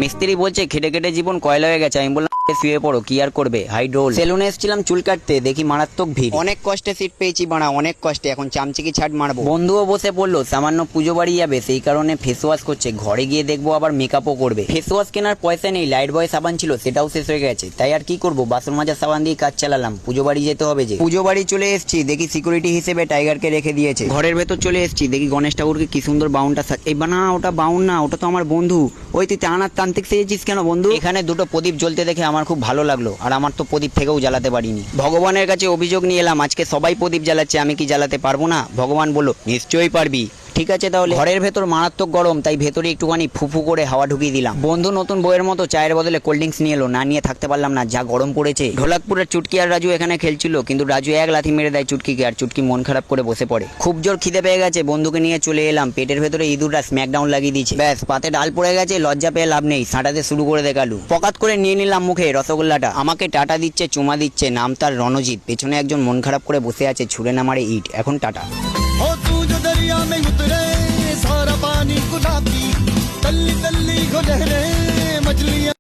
মিস্ত্রি বলছে খেটে খেটে জীবন কয়লা হয়ে গেছে। আমি বললাম শুয়ে পড়ো, কি আর করবে, হাইড্রোল। সেলুনে এসেছিলাম চুল কাটতে, দেখি মারাত্মক ভিড়। অনেক কষ্টে সিট পেয়েছি বাড়া, অনেক কষ্টে। এখন চামচিকি ছাট মারবো। বন্ধুও বসে পড়লো, সামান্য পুজো বাড়ি যাবে সেই কারণে ফেস ওয়াশ করছে। ঘরে গিয়ে দেখবো আবার মেকআপও করবে। ফেস ওয়াশ কেনার পয়সা নেই, লাইট বয় সাবান ছিল সেটাও শেষ হয়ে গেছে। তাই আর কি করবো, বাসন মাজার সাবান দিয়ে কাজ চালালাম। পুজো বাড়ি যেতে হবে যে। পুজো বাড়ি চলে এসেছি, দেখি সিকিউরিটি হিসেবে টাইগারকে রেখে দিয়েছে। ঘরের ভেতর চলে এসেছি, দেখি গণেশ ঠাকুরকে কি সুন্দর বাউনটা এই বানা। ওটা বাউন না, ওটা তো আমার বন্ধু। ওই তুই টানার তান্ত্রিক সেজেছিস কেন বন্ধু? এখানে দুটো প্রদীপ জ্বলতে দেখে আমার খুব ভালো লাগলো, আর আমার তো প্রদীপ থেকেও জ্বালাতে পারিনি। ভগবানের কাছে অভিযোগ নিয়ে এলাম, আজকে সবাই প্রদীপ জ্বালাচ্ছে, আমি কি জ্বালাতে পারবো না? ভগবান বলল নিশ্চয়ই পারবি। ঠিক আছে তাহলে। ঘরের ভেতর মারাত্মক গরম, তাই ভেতরে একটুখানি ফুফু করে হাওয়া ঢুকিয়ে দিলাম। বন্ধু নতুন বইয়ের মতো চায়ের বদলে কোল্ড ড্রিঙ্কস নিয়ে এলো, না নিয়ে থাকতে পারলাম না, যা গরম পড়েছে। ঢোলাকপুরের চুটকি আর রাজু এখানে খেলছিল, কিন্তু রাজু এক লাথি মেরে দেয় চুটকিকে, আর চুটকি মন খারাপ করে বসে পড়ে। খুব জোর খিদে পেয়ে গেছে, বন্ধুকে নিয়ে চলে এলাম। পেটের ভেতরে ইঁদুরটা স্ম্যাকডাউন লাগিয়ে দিয়েছে। ব্যাস পাতে ডাল পড়ে গেছে, লজ্জা পেয়ে লাভ নেই, সাঁটাতে শুরু করে দেখালু। পকাত করে নিয়ে নিলাম মুখে রসগোল্লাটা। আমাকে টাটা দিচ্ছে, চুমা দিচ্ছে, নাম তার রণজিৎ। পেছনে একজন মন খারাপ করে বসে আছে, ছুড়ে না মারে ইট। এখন টাটা। सारा पानी गुलाबी, तल्ली तल्ली को लहरे मछलियां।